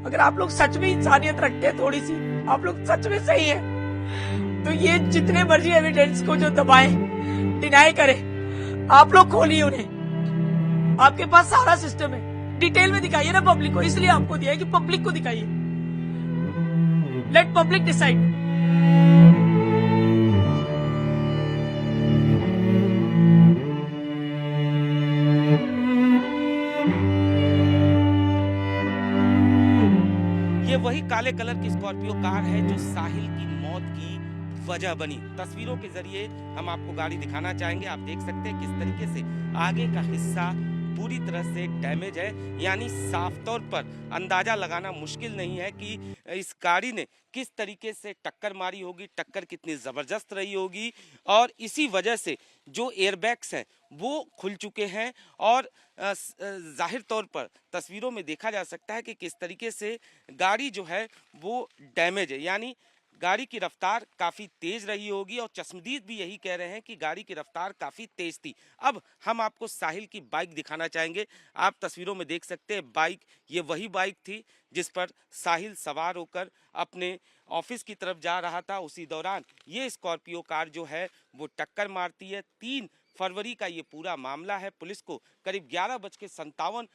अगर आप लोग सच में इंसानियत रखते हैं थोड़ी सी, आप लोग सच में सही है, तो ये जितने मर्जी एविडेंस को जो दबाए, डिनाई करे, आप लोग खोलिए उन्हें। आपके पास सारा सिस्टम है, डिटेल में दिखाइए ना पब्लिक को। इसलिए आपको दिया है कि पब्लिक को दिखाइए। Let public decide. ये वही काले कलर की स्कॉर्पियो कार है जो साहिल की मौत की वजह बनी। तस्वीरों के जरिए हम आपको गाड़ी दिखाना चाहेंगे। आप देख सकते हैं किस तरीके से आगे का हिस्सा पूरी तरह से डैमेज है, यानी साफ तौर पर अंदाजा लगाना मुश्किल नहीं है कि इस गाड़ी ने किस तरीके से टक्कर मारी होगी, टक्कर कितनी जबरदस्त रही होगी। और इसी वजह से जो एयरबैग्स हैं वो खुल चुके हैं और जाहिर तौर पर तस्वीरों में देखा जा सकता है कि किस तरीके से गाड़ी जो है वो डैमेज है, यानी गाड़ी की रफ्तार काफ़ी तेज़ रही होगी। और चश्मदीद भी यही कह रहे हैं कि गाड़ी की रफ्तार काफ़ी तेज़ थी। अब हम आपको साहिल की बाइक दिखाना चाहेंगे। आप तस्वीरों में देख सकते हैं बाइक, ये वही बाइक थी जिस पर साहिल सवार होकर अपने ऑफिस की तरफ जा रहा था। उसी दौरान ये स्कॉर्पियो कार जो है वो टक्कर मारती है। 3 फरवरी का ये पूरा मामला है। पुलिस को करीब 11:57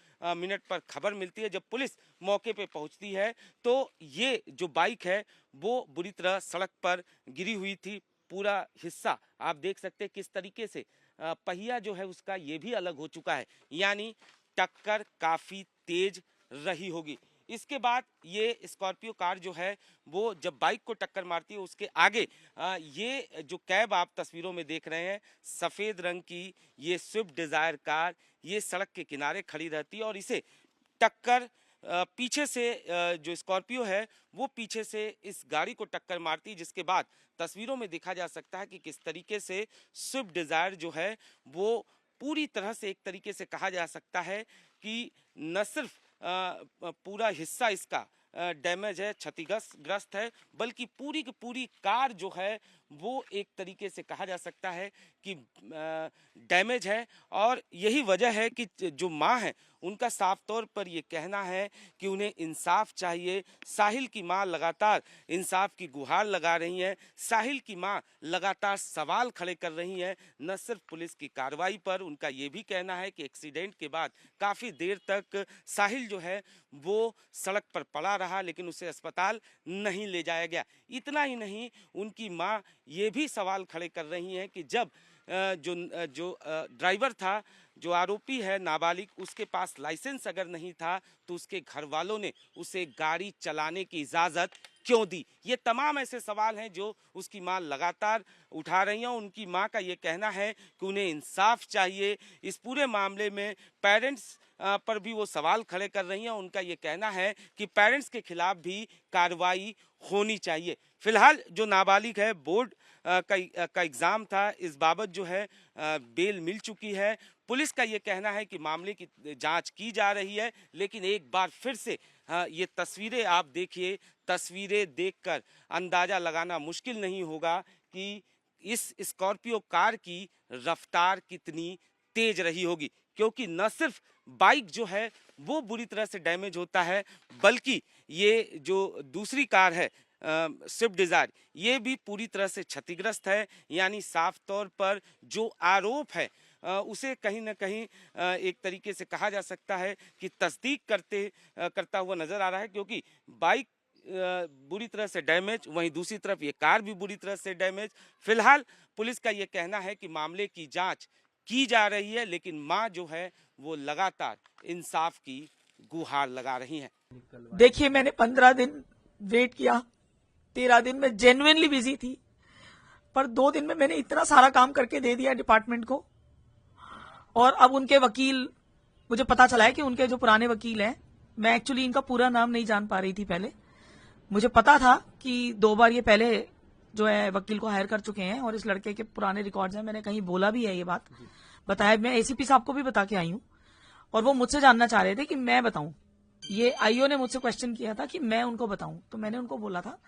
पर खबर मिलती है। जब पुलिस मौके पे पहुंचती है तो ये जो बाइक है वो बुरी तरह सड़क पर गिरी हुई थी। पूरा हिस्सा आप देख सकते हैं किस तरीके से पहिया जो है उसका ये भी अलग हो चुका है, यानी टक्कर काफ़ी तेज रही होगी। इसके बाद ये स्कॉर्पियो कार जो है वो जब बाइक को टक्कर मारती है उसके आगे ये जो कैब आप तस्वीरों में देख रहे हैं, सफ़ेद रंग की ये स्विफ्ट डिज़ायर कार ये सड़क के किनारे खड़ी रहती है और इसे टक्कर पीछे से जो स्कॉर्पियो है वो पीछे से इस गाड़ी को टक्कर मारती है। जिसके बाद तस्वीरों में देखा जा सकता है कि किस तरीके से स्विफ्ट डिज़ायर जो है वो पूरी तरह से एक तरीके से कहा जा सकता है कि न सिर्फ पूरा हिस्सा इसका डैमेज है, क्षतिग्रस्त है, बल्कि पूरी की पूरी कार जो है वो एक तरीके से कहा जा सकता है कि डैमेज है। और यही वजह है कि जो माँ है उनका साफ तौर पर ये कहना है कि उन्हें इंसाफ चाहिए। साहिल की माँ लगातार इंसाफ की गुहार लगा रही हैं। साहिल की माँ लगातार सवाल खड़े कर रही हैं, न सिर्फ पुलिस की कार्रवाई पर। उनका ये भी कहना है कि एक्सीडेंट के बाद काफ़ी देर तक साहिल जो है वो सड़क पर पड़ा रहा, लेकिन उसे अस्पताल नहीं ले जाया गया। इतना ही नहीं, उनकी माँ ये भी सवाल खड़े कर रही हैं कि जब जो ड्राइवर था, जो आरोपी है नाबालिग, उसके पास लाइसेंस अगर नहीं था तो उसके घर वालों ने उसे गाड़ी चलाने की इजाज़त क्यों दी। ये तमाम ऐसे सवाल हैं जो उसकी माँ लगातार उठा रही हैं। उनकी माँ का ये कहना है कि उन्हें इंसाफ चाहिए। इस पूरे मामले में पेरेंट्स पर भी वो सवाल खड़े कर रही हैं। उनका ये कहना है कि पेरेंट्स के खिलाफ भी कार्रवाई होनी चाहिए। फिलहाल जो नाबालिग है, बोर्ड का एग्ज़ाम था, इस बाबत जो है बेल मिल चुकी है। पुलिस का ये कहना है कि मामले की जांच की जा रही है। लेकिन एक बार फिर से ये तस्वीरें आप देखिए, तस्वीरें देखकर अंदाज़ा लगाना मुश्किल नहीं होगा कि इस स्कॉर्पियो कार की रफ्तार कितनी तेज रही होगी, क्योंकि न सिर्फ बाइक जो है वो बुरी तरह से डैमेज होता है, बल्कि ये जो दूसरी कार है स्विफ्ट डिज़ायर, ये भी पूरी तरह से क्षतिग्रस्त है। यानी साफ तौर पर जो आरोप है उसे कहीं ना कहीं एक तरीके से कहा जा सकता है कि तस्दीक करता हुआ नज़र आ रहा है, क्योंकि बाइक बुरी तरह से डैमेज, वहीं दूसरी तरफ ये कार भी बुरी तरह से डैमेज। फिलहाल पुलिस का ये कहना है कि मामले की जांच की जा रही है, लेकिन मां जो है वो लगातार इंसाफ की गुहार लगा रही हैं। देखिए, मैंने 15 दिन वेट किया, 13 दिन में जेन्युइनली बिजी थी, पर 2 दिन में मैंने इतना सारा काम करके दे दिया डिपार्टमेंट को। और अब उनके वकील, मुझे पता चला है कि उनके जो पुराने वकील हैं, मैं एक्चुअली इनका पूरा नाम नहीं जान पा रही थी पहले। मुझे पता था कि 2 बार ये पहले जो है वकील को हायर कर चुके हैं और इस लड़के के पुराने रिकॉर्ड्स हैं। मैंने कहीं बोला भी है ये बात, बताया, मैं एसीपी साहब को भी बता के आई हूँ। और वो मुझसे जानना चाह रहे थे कि मैं बताऊं। ये आईओ ने मुझसे क्वेश्चन किया था कि मैं उनको बताऊं, तो मैंने उनको बोला था,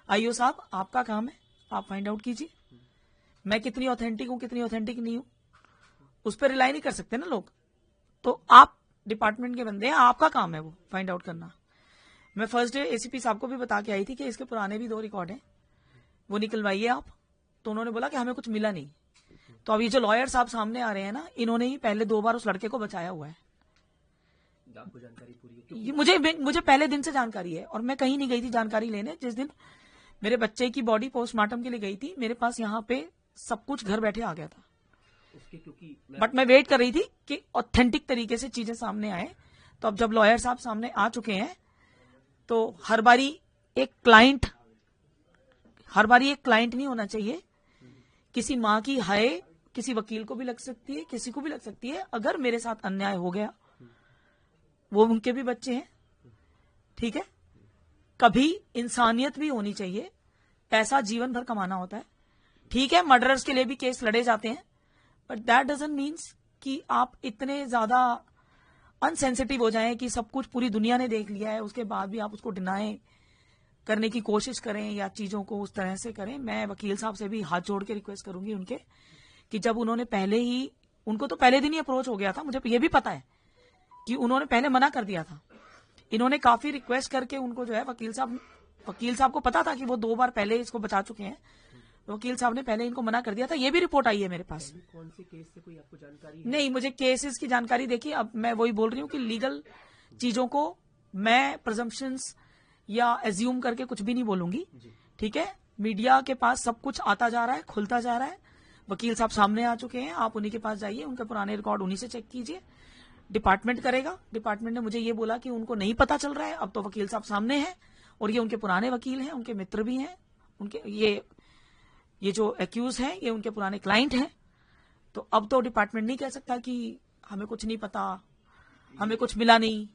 आईओ साहब आपका काम है, आप फाइंड आउट कीजिए मैं कितनी ऑथेंटिक हूं, कितनी ऑथेंटिक नहीं हूं। उस पर रिलाई नहीं कर सकते ना लोग। तो आप डिपार्टमेंट के बंदे हैं, आपका काम है वो फाइंड आउट करना। मैं फर्स्ट डे एसीपी साहब को भी बता के आई थी कि इसके पुराने भी 2 रिकॉर्ड हैं, वो निकलवाइए आप। तो उन्होंने बोला कि हमें कुछ मिला नहीं। तो अब ये जो लॉयर साहब सामने आ रहे हैं ना, इन्होंने ही पहले 2 बार उस लड़के को बचाया हुआ है। आपको जानकारी पूरी है? मुझे पहले दिन से जानकारी है, और मैं कहीं नहीं गई थी जानकारी लेने। जिस दिन मेरे बच्चे की बॉडी पोस्टमार्टम के लिए गई थी, मेरे पास यहाँ पे सब कुछ घर बैठे आ गया था उसके, क्योंकि बट मैं वेट कर रही थी कि ऑथेंटिक तरीके से चीजें सामने आए। तो अब जब लॉयर साहब सामने आ चुके हैं, तो हर बारी एक क्लाइंट नहीं होना चाहिए। किसी माँ की हाय किसी वकील को भी लग सकती है, किसी को भी लग सकती है। अगर मेरे साथ अन्याय हो गया, वो उनके भी बच्चे हैं, ठीक है। कभी इंसानियत भी होनी चाहिए। पैसा जीवन भर कमाना होता है, ठीक है। मर्डरर्स के लिए भी केस लड़े जाते हैं, बट दैट डजंट मीन्स कि आप इतने ज्यादा अनसेंसिटिव हो जाएं कि सब कुछ पूरी दुनिया ने देख लिया है, उसके बाद भी आप उसको डिनाई करने की कोशिश करें या चीजों को उस तरह से करें। मैं वकील साहब से भी हाथ जोड़ के रिक्वेस्ट करूंगी उनके, कि जब उन्होंने पहले ही, उनको तो पहले दिन ही अप्रोच हो गया था, मुझे ये भी पता है कि उन्होंने पहले मना कर दिया था। इन्होंने काफी रिक्वेस्ट करके उनको जो है, वकील साहब को पता था कि वो 2 बार पहले इसको बचा चुके हैं। वकील साहब ने पहले इनको मना कर दिया था। ये भी रिपोर्ट आई है मेरे पास। कौन से केस से कोई आपको जानकारी है? नहीं, मुझे केसेस की जानकारी देखिए, अब मैं वही बोल रही हूँ कि लीगल चीजों को मैं प्रिजम्पशंस या एज्यूम करके कुछ भी नहीं बोलूंगी, ठीक है। मीडिया के पास सब कुछ आता जा रहा है, खुलता जा रहा है। वकील साहब सामने आ चुके हैं, आप उन्हीं के पास जाइए, उनके पुराने रिकॉर्ड उन्हीं से चेक कीजिए। डिपार्टमेंट करेगा। डिपार्टमेंट ने मुझे ये बोला कि उनको नहीं पता चल रहा है। अब तो वकील साहब सामने हैं, और ये उनके पुराने वकील हैं, उनके मित्र भी हैं, उनके ये जो एक्यूज हैं ये उनके पुराने क्लाइंट हैं। तो अब तो डिपार्टमेंट नहीं कह सकता कि हमें कुछ नहीं पता, हमें कुछ मिला नहीं।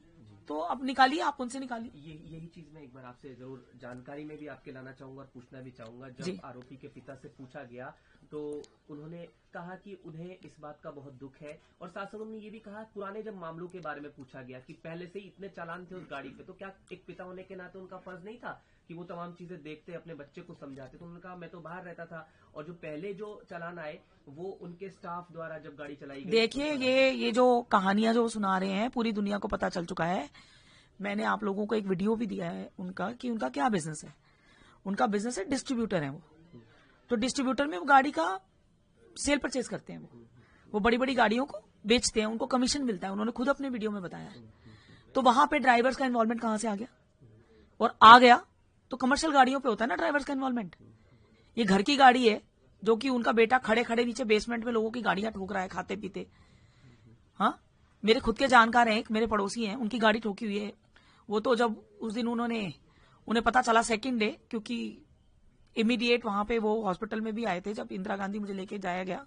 तो अब निकालिए, आप उनसे निकालिए। यही चीज मैं एक बार आपसे जरूर जानकारी में भी आपके लाना चाहूंगा और पूछना भी चाहूंगा। जब आरोपी के पिता से पूछा गया तो उन्होंने कहा कि उन्हें इस बात का बहुत दुख है, और साथ साथ उन्होंने ये भी कहा, पुराने जब मामलों के बारे में पूछा गया कि पहले से ही इतने चालान थे उस गाड़ी पे, तो क्या एक पिता होने के नाते उनका फर्ज नहीं था कि वो तमाम चीजें देखते, अपने बच्चे को समझाते? तो उन्होंने कहा मैं तो बाहर रहता था, और जो पहले जो चालान आए वो उनके स्टाफ द्वारा जब गाड़ी चलाई गई। देखिए, ये जो कहानियां जो सुना रहे हैं, पूरी दुनिया को पता चल चुका है। मैंने आप लोगों को एक वीडियो भी दिया है उनका, कि उनका क्या बिजनेस है। उनका बिजनेस है, डिस्ट्रीब्यूटर है वो। तो डिस्ट्रीब्यूटर में वो गाड़ी का सेल परचेज करते हैं, वो बड़ी बड़ी गाड़ियों को बेचते हैं, उनको कमीशन मिलता है। उन्होंने खुद अपने वीडियो में बताया है। तो वहां पे ड्राइवर्स का इन्वॉल्वमेंट कहां से आ गया? और आ गया तो कमर्शियल गाड़ियों पे होता है ना ड्राइवर्स का इन्वॉल्वमेंट। ये घर की गाड़ी है, जो कि उनका बेटा खड़े खड़े नीचे बेसमेंट में लोगों की गाड़ियां ठोक रहा है खाते पीते। हाँ, मेरे खुद के जानकार हैं, एक मेरे पड़ोसी हैं, उनकी गाड़ी ठोकी हुई है। वो तो जब उस दिन उन्हें पता चला सेकंड डे, क्योंकि इमीडिएट वहां पे वो हॉस्पिटल में भी आए थे। जब इंदिरा गांधी मुझे लेके जाया गया,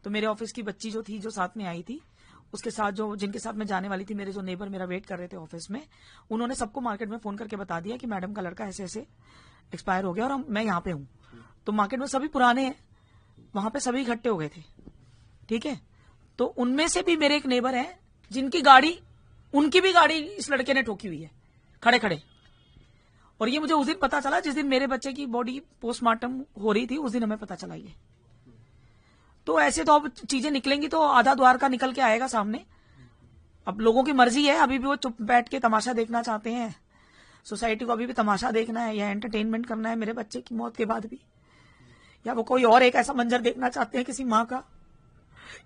तो मेरे ऑफिस की बच्ची जो थी, जो साथ में आई थी, उसके साथ जिनके साथ मैं जाने वाली थी, मेरे जो नेबर मेरा वेट कर रहे थे ऑफिस में, उन्होंने सबको मार्केट में फोन करके बता दिया कि मैडम का लड़का ऐसे ऐसे एक्सपायर हो गया और मैं यहाँ पे हूँ। तो मार्केट में सभी पुराने हैं, वहां पे सभी इकट्ठे हो गए थे, ठीक है। तो उनमें से भी मेरे एक नेबर है जिनकी गाड़ी, उनकी भी गाड़ी इस लड़के ने ठोकी हुई है खड़े खड़े। और ये मुझे उस दिन पता चला जिस दिन मेरे बच्चे की बॉडी पोस्टमार्टम हो रही थी, उस दिन हमें पता चला ये। तो ऐसे तो अब चीजें निकलेंगी तो आधा द्वार का निकल के आएगा सामने। अब लोगों की मर्जी है, अभी भी वो चुप बैठ के तमाशा देखना चाहते हैं। सोसाइटी को अभी भी तमाशा देखना है या एंटरटेनमेंट करना है मेरे बच्चे की मौत के बाद भी, या वो कोई और एक ऐसा मंजर देखना चाहते हैं किसी माँ का,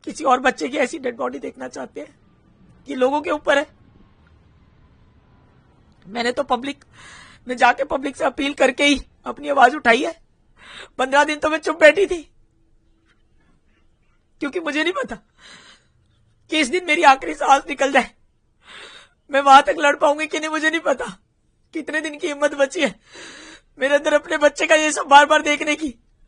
किसी और बच्चे की ऐसी डेड बॉडी देखना चाहते हैं। ये लोगों के ऊपर है। मैंने तो पब्लिक में जाके पब्लिक से अपील करके ही अपनी आवाज उठाई है। 15 दिन तो मैं चुप बैठी थी, क्योंकि मुझे नहीं पता कि इस दिन मेरी आखिरी सांस निकल जाए, मैं वहां तक लड़ पाऊंगी कि नहीं। मुझे नहीं पता कितने दिन की हिम्मत बची है मेरे अंदर अपने बच्चे का ये सब बार बार देखने की।